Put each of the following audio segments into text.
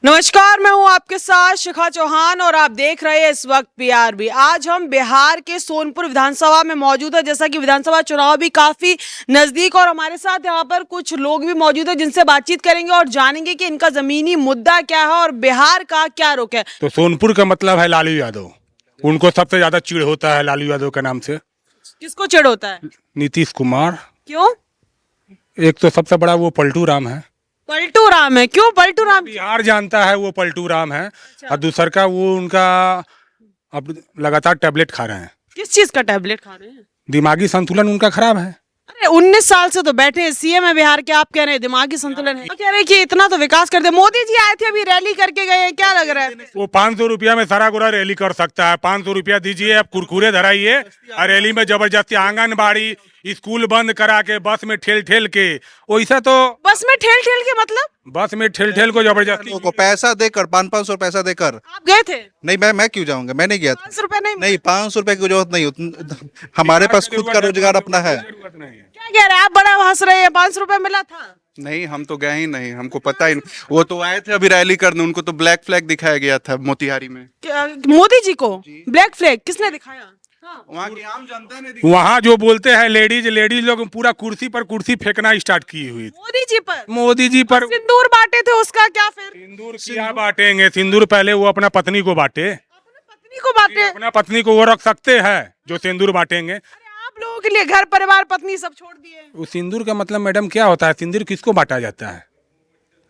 नमस्कार, मैं हूं आपके साथ शिखा चौहान और आप देख रहे हैं इस वक्त पीआरबी। आज हम बिहार के सोनपुर विधानसभा में मौजूद है। जैसा कि विधानसभा चुनाव भी काफी नजदीक और हमारे साथ यहाँ पर कुछ लोग भी मौजूद है जिनसे बातचीत करेंगे और जानेंगे कि इनका जमीनी मुद्दा क्या है और बिहार का क्या रुख है। तो सोनपुर का मतलब है लालू यादव। उनको सबसे ज्यादा चिढ़ होता है लालू यादव के नाम से। किसको चिढ़ होता है? नीतीश कुमार। क्यों? एक तो सबसे बड़ा वो पलटू राम है। पलटू राम है? क्यों पलटू राम? बिहार जानता है वो पलटू राम है। और दूसर का वो उनका अब लगातार टैबलेट खा रहे हैं। किस चीज का टैबलेट खा रहे हैं? दिमागी संतुलन उनका खराब है। अरे 19 साल से तो बैठे हैं, सीएम है बिहार के, आप कह रहे हैं दिमागी संतुलन है। कह रहे हैं कि इतना तो विकास कर दे। मोदी जी आए थे अभी, रैली करके गए हैं, क्या लग रहा है? वो 500 रुपया में सारा गोरा रैली कर सकता है। 500 रुपया दीजिए, आप कुरकुरे धराइए और रैली में जबरदस्ती आंगनबाड़ी स्कूल बंद करा के बस में ठेल ठेल के, वैसा तो बस में ठेल ठेल के मतलब? बस में ठेल ठेल को जबरदस्ती लोगों को पैसा देकर 500 पैसा देकर। आप गए थे? नहीं, मैं क्यों जाऊंगा, मैं नहीं गया था। 500 रुपए नहीं? नहीं, 500 रुपए की जरूरत नहीं, हमारे पास खुद का रोजगार अपना है। क्या कह रहे हैं आप? बड़ा हंस रहे हैं। 500 रुपए मिला था? नहीं, हम तो गए ही नहीं, हमको पता ही नहीं। वो तो आए थे अभी रैली करने, उनको तो ब्लैक फ्लैग दिखाया गया था मोतिहारी में। मोदी जी को ब्लैक फ्लैग किसने दिखाया? हाँ। वहाँ की आम जनता ने वहाँ जो बोलते हैं लेडीज लोग पूरा कुर्सी पर कुर्सी फेंकना स्टार्ट की हुई थी। मोदी जी पर सिंदूर बांटे थे, उसका क्या फिर? सिंदूर क्या बांटेंगे? सिंदूर पहले वो अपना पत्नी को बांटे। पत्नी को बांटे? अपना पत्नी को वो रख सकते हैं जो सिंदूर बांटेंगे। अरे आप लोगों के लिए घर परिवार पत्नी सब छोड़ दिए। वो सिंदूर का मतलब मैडम क्या होता है? सिंदूर किसको बांटा जाता है?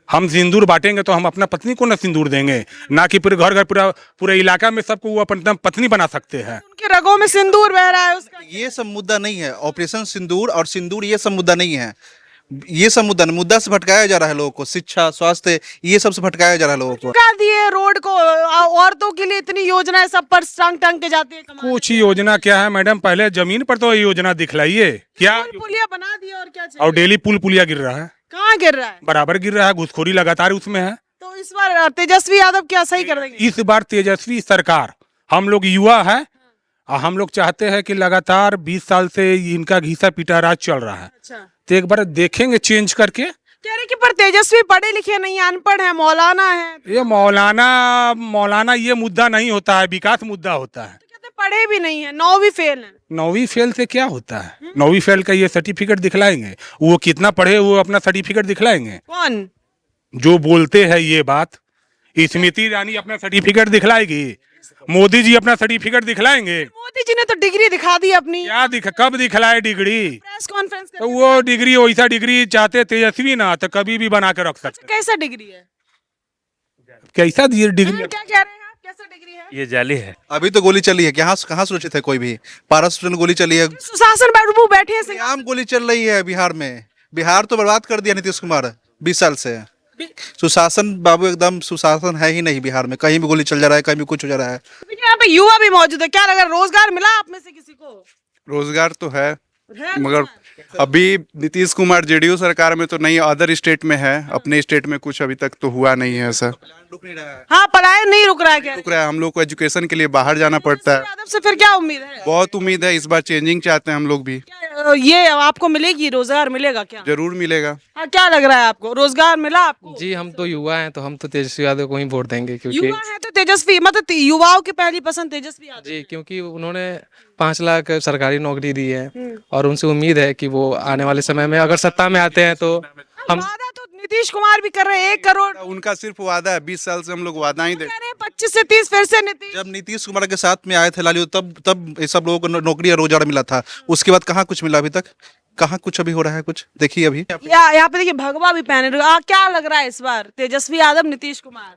हम सिंदूर बांटेंगे तो हम अपना पत्नी को ना सिंदूर देंगे, ना कि पूरे घर पूरे इलाका में सबको वो अपना पत्नी बना सकते हैं। उनके रगों में सिंदूर बह रहा है उसका। ये सब मुद्दा नहीं है। ऑपरेशन सिंदूर और सिंदूर ये सब मुद्दा नहीं है। ये सब मुद्दा से भटकाया जा रहा है लोगों को। शिक्षा, स्वास्थ्य, ये सब से भटकाया जा रहा है लोगों को। चुका दिए रोड को, औरतों के लिए इतनी योजना है, सब पर टांग टांग के जाते हैं कमाने। कुछ योजना क्या है मैडम? पहले जमीन पर तो योजना दिखलाइए क्या। पुलिया बना दिया और क्या चाहिए? और डेली पुलिया गिर रहा है। कहाँ गिर रहा है? बराबर गिर रहा है। घुसखोरी लगातार उसमें है। तो इस बार तेजस्वी यादव क्या सही कर देंगे? इस बार तेजस्वी सरकार, हम लोग युवा है और हम लोग चाहते हैं कि लगातार 20 साल से इनका घिसा पिटा राज चल रहा है। अच्छा, तो एक बार देखेंगे चेंज करके। कह रहे कि पर तेजस्वी पढ़े लिखे नहीं, अनपढ़ है, मौलाना है। ये मौलाना ये मुद्दा नहीं होता है, विकास मुद्दा होता है। तो कहते पढ़े भी नहीं है, 9वीं फेल है। 9वीं फेल से क्या होता है? 9वीं फेल का ये सर्टिफिकेट दिखलाएंगे। वो कितना पढ़े वो अपना सर्टिफिकेट दिखलाएंगे। कौन जो बोलते हैं ये बात, स्मृति ईरानी अपना सर्टिफिकेट दिखलाएगी, मोदी जी अपना सर्टिफिकेट दिखलाएंगे। मोदी जी ने तो डिग्री दिखा दी अपनी। कब दिखलाए डिग्री? प्रेस कॉन्फ्रेंस तो वो डिग्री वैसा डिग्री चाहते तेजस्वी ना तो कभी भी बना के रख सकते। कैसा डिग्री है? कैसा डिग्री? क्या कह रहे हैं आप? कैसा डिग्री है? ये जाली है। अभी तो गोली चली है, कहाँ सुरक्षित है कोई भी? 1200 गोली चली है। सुशासन बाबू बैठे हैं। आम गोली चल रही है बिहार में। बिहार तो बर्बाद कर दिया नीतीश कुमार 20 साल से। सुशासन बाबू एकदम सुशासन है ही नहीं बिहार में। कहीं भी गोली चल जा रहा है, कहीं भी कुछ हो जा रहा है। यहाँ पे युवा भी मौजूद है, क्या लगा रोजगार मिला आप में से किसी को? रोजगार तो है, है मगर अभी नीतीश कुमार जेडीयू सरकार में तो नहीं, अदर स्टेट में है। अपने स्टेट में कुछ अभी तक तो हुआ नहीं है सर। हाँ, पलायन नहीं रुक रहा है। क्या रुक रहा है, हम लोग को एजुकेशन के लिए बाहर जाना पड़ता है। यादव से फिर क्या उम्मीद है? बहुत उम्मीद है, इस बार चेंजिंग चाहते हैं हम लोग भी। ये आपको मिलेगी, रोजगार मिलेगा क्या? जरूर मिलेगा। हाँ, क्या लग रहा है आपको? रोजगार मिला आपको? जी हम तो युवा हैं तो हम तो तेजस्वी यादव को ही वोट देंगे, क्योंकि युवा है तो तेजस्वी, मतलब युवाओं की पहली पसंद तेजस्वी यादव। जी क्योंकि उन्होंने 5 लाख सरकारी नौकरी दी है और उनसे उम्मीद है कि वो आने वाले समय में अगर सत्ता में आते हैं तो हम। वादा तो नीतीश कुमार भी कर रहे हैं, 1 करोड़। उनका सिर्फ वादा है, 20 साल से हम लोग वादा ही दे। कह रहे हैं 25 से 30 फिर से नीतीश। जब नीतीश कुमार के साथ में आए थे लालू, तब ये सब लोगों को नौकरी और रोजगार मिला था। उसके बाद कहाँ कुछ मिला अभी तक? कहाँ कुछ अभी हो रहा है कुछ? देखिए अभी यहाँ पे देखिए भगवा भी पहने। क्या लग रहा है इस बार? तेजस्वी यादव, नीतीश कुमार?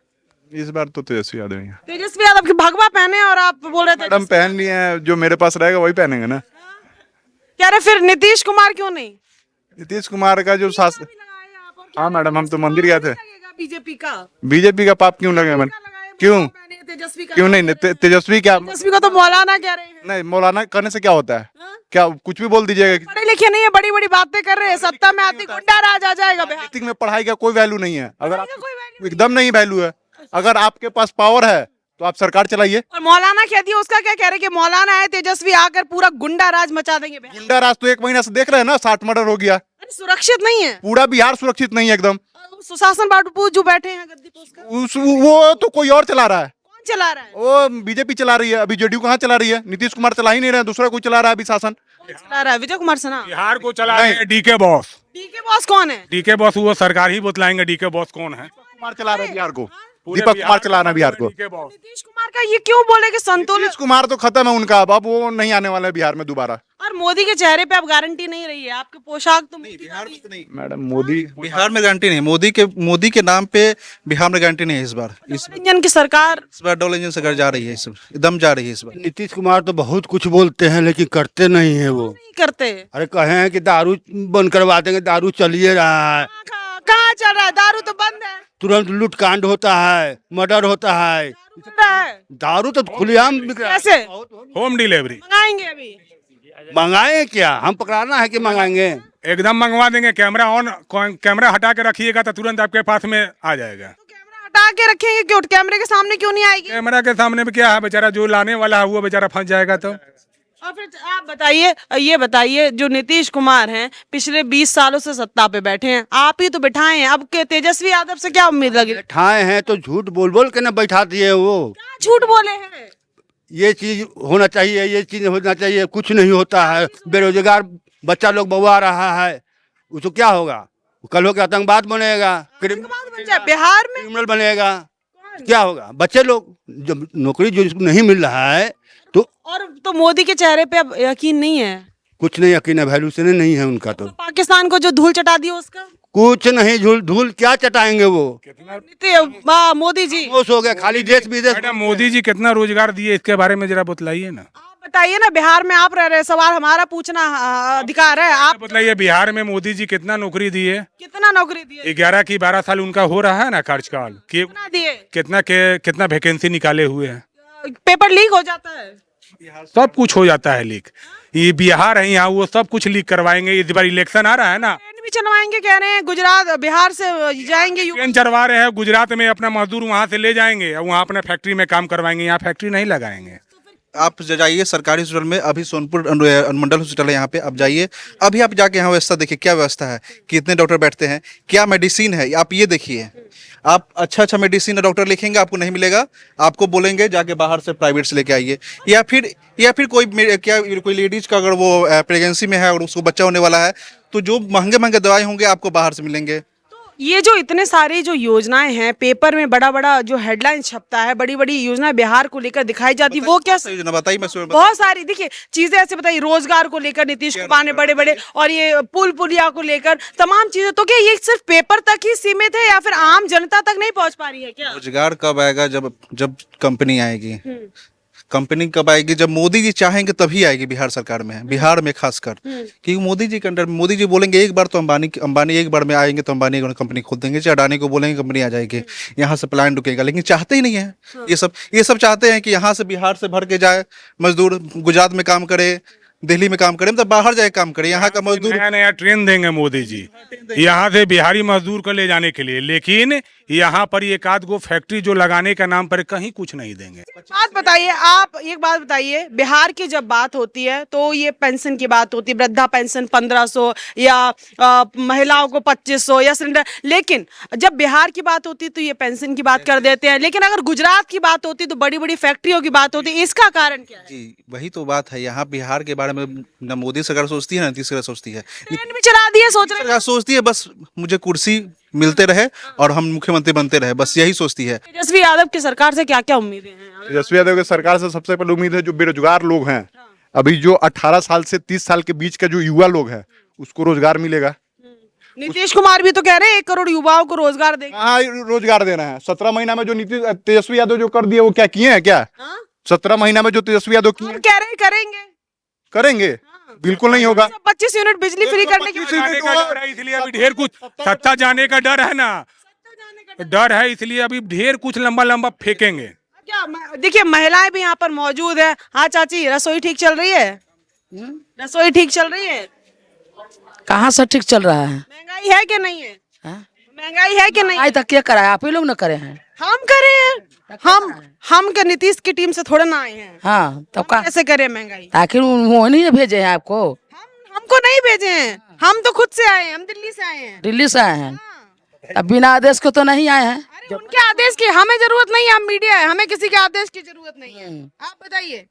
इस बार तो तेजस्वी यादव ही है। तेजस्वी यादव की भगवा पहने और आप बोल रहे थे मैडम पहन लिए हैं, जो मेरे पास रहेगा वही पहनेंगे ना। कह रहे फिर नीतीश कुमार क्यों नहीं? नीतीश कुमार का जो शासन। हाँ मैडम, हम तो मंदिर गए थे। बीजेपी का? बीजेपी का पाप क्यों लगे मैडम? क्यों तेजस्वी का? क्यों नहीं? तेजस्वी क्या? तेजस्वी को तो मौलाना कह रहे हैं। नहीं, मौलाना करने से क्या होता है? क्या कुछ भी बोल दीजिएगा? पढ़े लिखे नहीं है, बड़ी बड़ी बातें कर रहे हैं। सत्ता में आती गुंडा राज आ जाएगा बिहार। राजनीतिक में पढ़ाई का कोई वैल्यू नहीं है। अगर का कोई वैल्यू एकदम नहीं वैल्यू है। अगर आपके पास पावर है तो आप सरकार चलाइए। और मौलाना कह दिया, उसका क्या कह रहे हैं कि मौलाना है तेजस्वी आकर पूरा गुंडा राज मचा देंगे बिहार। गुंडा राज तो 1 महीना से देख रहे हैं ना, 60 मर्डर हो गया। सुरक्षित नहीं है। पूरा बिहार सुरक्षित नहीं है एकदम। सुशासन बाबू जो बैठे हैं गद्दी पे उसका वो तो कोई और चला रहा है, कौन चला रहा है? वो बीजेपी चला रही है। अभी जेडीयू कहाँ चला रही है? नीतीश कुमार चला ही नहीं रहे हैं, दूसरा कोई चला रहा है अभी शासन। कौन चला रहा है? विजय कुमार सिन्हा। बिहार को चला रहे हैं डीके बॉस। डीके बॉस कौन है? डीके बॉस वो सरकार ही बतलाएंगे डीके बॉस कौन है। कुमार चला रहे हैं बिहार को, पूरे दीपक बिहार कुमार चला रहे हैं बिहार को। DK boss. नीतीश कुमार का ये क्यों बोले कि संतुलन? नीतीश कुमार तो खत्म है उनका, अब वो नहीं आने वाला है बिहार में दोबारा। और मोदी के चेहरे पे अब गारंटी नहीं रही है, आपके पोशाक तो बिहार में तो नहीं, मैडम मोदी बिहार में गारंटी नहीं। मोदी के नाम पे बिहार में गारंटी नहीं है इस बार। इंजन की सरकार इस बार डबल इंजन सरकार जा रही है, इस एकदम जा रही है इस बार। नीतीश कुमार तो बहुत कुछ बोलते हैं लेकिन करते नहीं है वो। नहीं करते। अरे कहे हैं कि दारू बंद करवा देंगे, दारू चलिए रहा है, कहाँ चल रहा है? दारू तो बंद है। तुरंत लूट कांड होता है, मर्डर होता है, चल रहा है। दारू तो खुलेआम बिक रहा है। कैसे होम डिलीवरी मंगाएंगे अभी? मंगाए क्या? हम पकड़ाना है कि मंगाएंगे? एकदम मंगवा देंगे। कैमरा ऑन, कैमरा हटा के रखिएगा तो तुरंत आपके पास में आ जाएगा। तो कैमरा हटा के रखेंगे क्यों? कैमरे के सामने क्यों नहीं आएगी? कैमरा के सामने में क्या है, बेचारा जो लाने वाला है वो बेचारा फंस जाएगा। तो और फिर आप बताइए, ये बताइए, जो नीतीश कुमार हैं पिछले 20 सालों से सत्ता पे बैठे हैं, आप ही तो बिठाए हैं, अब के तेजस्वी यादव से क्या उम्मीद लगी? ठाए हैं तो झूठ बोल बोल के ना बैठा दिए वो। क्या झूठ बोले हैं? ये चीज होना चाहिए, ये चीज होना चाहिए, कुछ नहीं होता है। बेरोजगार बच्चा लोग बउआ रहा है, वो तो क्या होगा? कल हो के आतंकवाद बनेगा, आतंकवाद बन जाए बिहार में? क्रिमिनल बनेगा, क्या होगा? बच्चे लोग जब नौकरी जो जिसको नहीं मिल रहा है तो और तो मोदी के चेहरे पे अब यकीन नहीं है? कुछ नहीं, यकीन है, वैल्यूशन नहीं है उनका। तो पाकिस्तान को जो धूल चटा दी उसका कुछ नहीं, धूल क्या चटाएंगे वो? मोदी जी खामोश हो गए, खाली देश विदेश। मैडम मोदी जी कितना रोजगार दिए इसके बारे में जरा बतलाइए ना। आप बताइए ना, बिहार में आप रह रहे हैं, सवाल हमारा पूछना अधिकार है। आप बतलाइए बिहार में मोदी जी कितना नौकरी दिए? कितना नौकरी दिए? 11 की 12 साल उनका हो रहा है ना कार्यकाल, कितना दिए? कितना वैकेंसी निकाले हुए हैं। पेपर लीक हो जाता है। सब कुछ हो जाता है लीक। ये बिहार है, यहाँ वो सब कुछ लीक करवाएंगे। इस बार इलेक्शन आ रहा है ना, ट्रेन भी चलवाएंगे कह रहे हैं, गुजरात बिहार से जाएंगे ट्रेन चलवा रहे हैं। गुजरात में अपना मजदूर वहाँ से ले जाएंगे और वहाँ अपना फैक्ट्री में काम करवाएंगे, यहाँ फैक्ट्री नहीं लगाएंगे। आप जाइए सरकारी हॉस्पिटल में, अभी सोनपुर अनुमंडल हॉस्पिटल है यहाँ पे, आप जाइए अभी, आप जाके यहाँ व्यवस्था देखिए, क्या व्यवस्था है, कितने डॉक्टर बैठते हैं, क्या मेडिसिन है, आप ये देखिए। आप अच्छा मेडिसिन डॉक्टर लिखेंगे, आपको नहीं मिलेगा, आपको बोलेंगे जाके बाहर से प्राइवेट से लेके आइए। या फिर कोई लेडीज का अगर वो प्रेगनेंसी में है और उसको बच्चा होने वाला है, तो जो महंगे दवाई होंगे आपको बाहर से मिलेंगे। ये जो इतने सारी जो योजनाएं हैं, पेपर में बड़ा बड़ा जो हेडलाइन छपता है, बड़ी बड़ी योजनाएं बिहार को लेकर दिखाई जाती, वो क्या योजना बताइए? मैं बहुत सारी देखिए चीजें ऐसे बताइए, रोजगार को लेकर नीतीश कुमार ने बड़े बड़े, और ये पुल पुलिया को लेकर तमाम चीजें, तो क्या ये सिर्फ पेपर तक ही सीमित है या फिर आम जनता तक नहीं पहुंच पा रही है क्या? रोजगार कब आएगा? जब कंपनी आएगी। कंपनी कब आएगी? जब मोदी जी चाहेंगे तभी आएगी बिहार सरकार में, बिहार में खासकर। क्योंकि मोदी जी के अंडर, मोदी जी बोलेंगे एक बार तो अंबानी एक बार में आएंगे तो अंबानी कंपनी खोल देंगे, चाहे अडानी को बोलेंगे कंपनी आ जाएगी, यहाँ से प्लान रुकेगा। लेकिन चाहते ही नहीं है ये सब चाहते हैं कि यहाँ से बिहार से भर के जाए मजदूर, गुजरात में काम करे, दिल्ली में काम करे, मतलब बाहर जाए काम करे। यहाँ का मजदूर नया ट्रेन देंगे मोदी जी यहाँ से बिहारी मजदूर को ले जाने के लिए, लेकिन यहाँ पर एक आध गो फैक्ट्री जो लगाने का नाम पर कहीं कुछ नहीं देंगे। बात बताइए, आप एक बात बताइए, बिहार की जब बात होती है तो ये पेंशन की बात होती है, वृद्धा पेंशन 1500 या महिलाओं को 2500 या सिलेंडर, लेकिन जब बिहार की बात होती है तो ये पेंशन की बात कर देते हैं। लेकिन अगर गुजरात की बात होती है तो बड़ी बड़ी फैक्ट्रियों की बात होती है, इसका कारण क्या है? जी वही तो बात है, यहाँ बिहार के बारे में न मोदी सरकार सोचती है, न नीतीश सरकार सोचती है। ट्रेन भी चला दिए, सोच रहे हैं। सरकार सोचती है बस मुझे कुर्सी मिलते रहे और हम मुख्यमंत्री बनते रहे, बस यही सोचती है। तेजस्वी यादव की सरकार से क्या क्या उम्मीदें हैं? तेजस्वी यादव की सरकार से सबसे पहले उम्मीद है जो बेरोजगार लोग हैं, अभी जो 18 साल से 30 साल के बीच का जो युवा लोग हैं उसको रोजगार मिलेगा। नीतीश कुमार भी तो कह रहे हैं 1 करोड़ युवाओं को रोजगार देंगे। हाँ, रोजगार देना है। 17 महीना में जो तेजस्वी यादव जो कर दिए वो क्या किए हैं क्या? 17 महीना में जो तेजस्वी यादव किए, कह रहे हैं करेंगे, करेंगे, बिल्कुल नहीं होगा। 25 यूनिट बिजली फ्री करने की इसलिए अभी ढेर कुछ सत्ता जाने का डर है ना, डर है इसलिए अभी ढेर कुछ लंबा फेंकेंगे। क्या देखिए, महिलाएं भी यहाँ पर मौजूद है। हाँ चाची, रसोई ठीक चल रही है? रसोई ठीक चल रही है? कहाँ से ठीक चल रहा है? महंगाई है कि नहीं है? महंगाई है कि नहीं? आज तक क्या करा है? आप ही लोग न करे हैं। हम करे हैं, हम के नीतीश की टीम से थोड़ा ना आए हैं। हाँ, तब का कैसे करें महंगाई? आखिर वो नहीं भेजे हैं आपको? हमको नहीं भेजे हैं, हम तो खुद से आए हैं, हम दिल्ली से आए हैं। दिल्ली से आए हैं, अब बिना आदेश के तो नहीं आए हैं। अरे उनके आदेश की हमें जरूरत नहीं है, हम मीडिया है, हमें किसी के आदेश की जरूरत नहीं है। आप बताइए।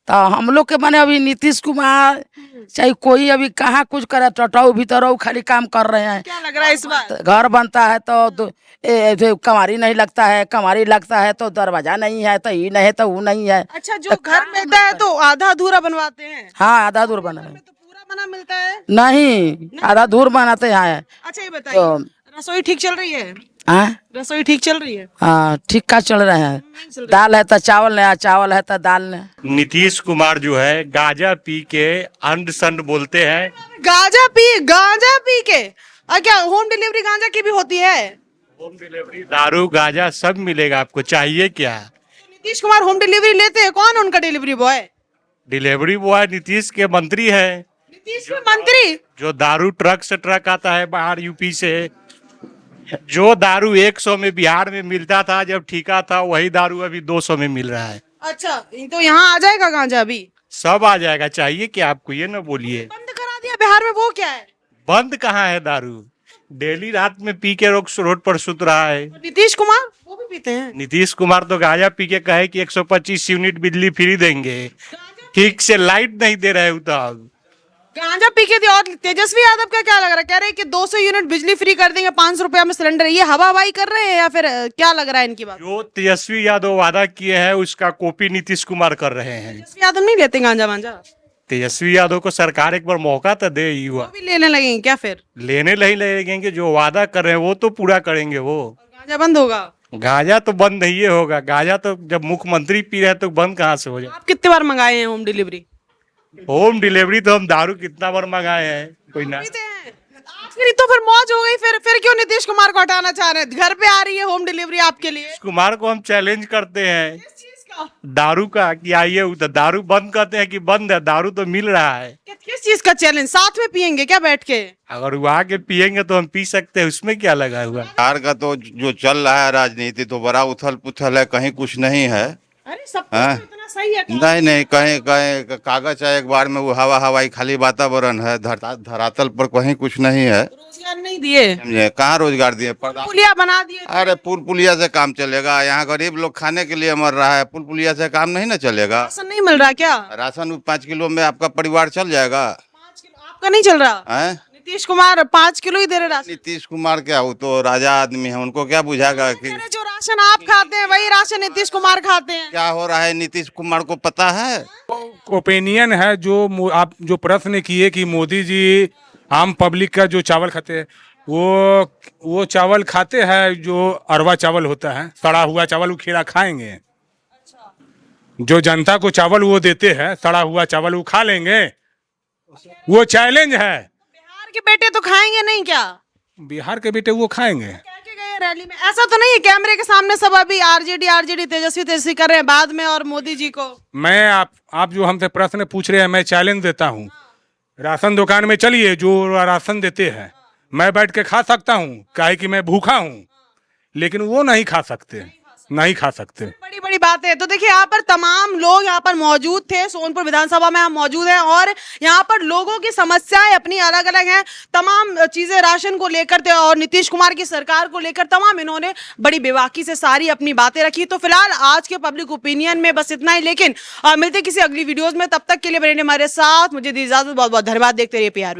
तो हम लोग के माने अभी नीतीश कुमार चाहे कोई अभी कहाँ कुछ करे, टटाऊ भीतर खाली काम कर रहे हैं। क्या लग रहा है इस बार? तो घर बनता है तो कमारी नहीं लगता है, कमारी लगता है तो दरवाजा नहीं है, तो ये नहीं है तो वो नहीं है। अच्छा, जो घर मिलता है तो आधा अधूरा बनवाते हैं, हाँ, आधा दूर बना है। तो पूरा बना मिलता है? नहीं, आधा दूर बनाते हैं। अच्छा, ये बताइए, रसोई ठीक चल रही है? हाँ, रसोई ठीक चल रही है? हाँ, ठीक का चल रहे हैं। दाल है तो चावल नहीं, चावल है तो दाल नहीं। नीतीश कुमार जो है गांजा पी के अंड संड बोलते हैं। गांजा पी के? और क्या होम डिलीवरी गांजा की भी होती है? होम डिलीवरी दारू गांजा सब मिलेगा, आपको चाहिए क्या? नीतीश कुमार होम डिलीवरी लेते हैं, कौन उनका delivery boy? Delivery boy Nitish के मंत्री है, नीतीश के मंत्री? जो दारू ट्रक से ट्रक आता है बाहर यूपी से। जो दारू 100 में बिहार में मिलता था जब ठीका था, वही दारू अभी 200 में मिल रहा है। अच्छा, तो यहाँ आ जाएगा गांजा अभी? सब आ जाएगा, चाहिए क्या आपको? ये ना बोलिए। बंद करा दिया बिहार में, वो क्या है? बंद कहाँ है दारू? डेली रात में पी के रोड पर सुत रहा है। नीतीश कुमार वो भी पीते हैं? नीतीश कुमार तो गांजा पी के कहे कि 125 यूनिट बिजली फ्री देंगे, ठीक से लाइट नहीं दे रहे उधर। गांजा पी के दिया। और तेजस्वी यादव का क्या लग रहा है? कह रहे हैं कि 200 यूनिट बिजली फ्री कर देंगे, 500 रुपया में सिलेंडर। ये हवाबाई कर रहे हैं या फिर क्या लग रहा है इनकी बात? जो तेजस्वी यादव वादा किए हैं उसका कॉपी नीतीश कुमार कर रहे हैं। तेजस्वी यादव नहीं लेते गांजा वांजा? तेजस्वी यादव को सरकार एक बार मौका तो दे, वो युवा भी लेने लगेंगे क्या फिर? लेने नहीं लगेंगे, जो वादा कर रहे हैं वो तो पूरा करेंगे। वो गांजा बंद होगा? गांजा तो बंद नहीं होगा। गांजा तो जब मुख्यमंत्री पी रहे हैं तो बंद कहाँ से हो जाए? आप कितने बार मंगाए हैं होम डिलीवरी? होम डिलीवरी तो हम दारू कितना बार मंगाए हैं, कोई ना। पीते हैं? आखिर तो फिर मौज हो गई। फिर क्यों नीतीश कुमार को हटाना चाह रहे हैं? घर पे आ रही है होम डिलीवरी आपके लिए। नीतीश कुमार को हम चैलेंज करते हैं किस चीज का? दारू का, कि आइए उधर दारू बंद करते हैं कि बंद है, दारू तो मिल रहा है। किस चीज का चैलेंज? साथ में पियेंगे क्या बैठ के? अगर वो आके पियेंगे तो हम पी सकते हैं, उसमें क्या लगा हुआ है? बिहार का तो जो चल रहा है राजनीति तो बड़ा उथल पुथल है, कहीं कुछ नहीं है। अरे सब हाँ? कुछ तो इतना सही है। नहीं नहीं, कहीं कहीं कागज है, एक बार में वो हवा हवाई खाली वातावरण है, धरातल पर कहीं कुछ नहीं है। रोजगार नहीं दिए, समझे? कहाँ रोजगार दिए? पुलिया बना दिए। अरे पुल पुलिया से काम चलेगा? यहाँ गरीब लोग खाने के लिए मर रहा है, पुल पुलिया से काम नहीं ना चलेगा। राशन नहीं मिल रहा क्या? राशन 5 किलो में आपका परिवार चल जाएगा? 5 किलो आपका नहीं चल रहा? है? नीतीश कुमार 5 किलो ही दे रहे राशन। नीतीश कुमार क्या, वो तो राजा आदमी है, उनको क्या बुझागा कि अरे जो राशन आप खाते हैं वही राशन नीतीश कुमार खाते हैं। क्या हो रहा है नीतीश कुमार को पता है? ओपिनियन है आप जो प्रश्न किए कि मोदी जी आम पब्लिक का जो चावल खाते हैं, वो चावल खाते हैं जो अरवा चावल होता है, सड़ा हुआ चावल वो खीरा खाएंगे। जो जनता को चावल वो देते हैं सड़ा हुआ चावल वो खा लेंगे। वो चैलेंज है। बिहार के बेटे तो खाएंगे नहीं क्या? बिहार के बेटे वो खाएंगे। कह के गए रैली में। ऐसा तो नहीं है कैमरे के सामने सब अभी आरजेडी तेजस्वी कर रहे हैं, बाद में और मोदी जी को? मैं आप जो हमसे प्रश्न पूछ रहे हैं, मैं चैलेंज देता हूँ। राशन दुकान में चलिए, जो राशन देते हैं मैं बैठ के खा सकता हूँ, काहे कि मैं भूखा हूँ, लेकिन वो नहीं खा सकते। बड़ी बड़ी बात है। तो देखिए यहाँ पर तमाम लोग यहाँ पर मौजूद थे, सोनपुर विधानसभा में हम मौजूद हैं और यहाँ पर लोगों की समस्याएं अपनी अलग अलग हैं। तमाम चीजें राशन को लेकर थे और नीतीश कुमार की सरकार को लेकर तमाम इन्होंने बड़ी बेबाकी से सारी अपनी बातें रखी। तो फिलहाल आज के पब्लिक ओपिनियन में बस इतना ही, लेकिन मिलते किसी अगली वीडियोज में। तब तक के लिए बने हमारे साथ, मुझे दी इजाजत। बहुत बहुत धन्यवाद। देखते रहिए PRB।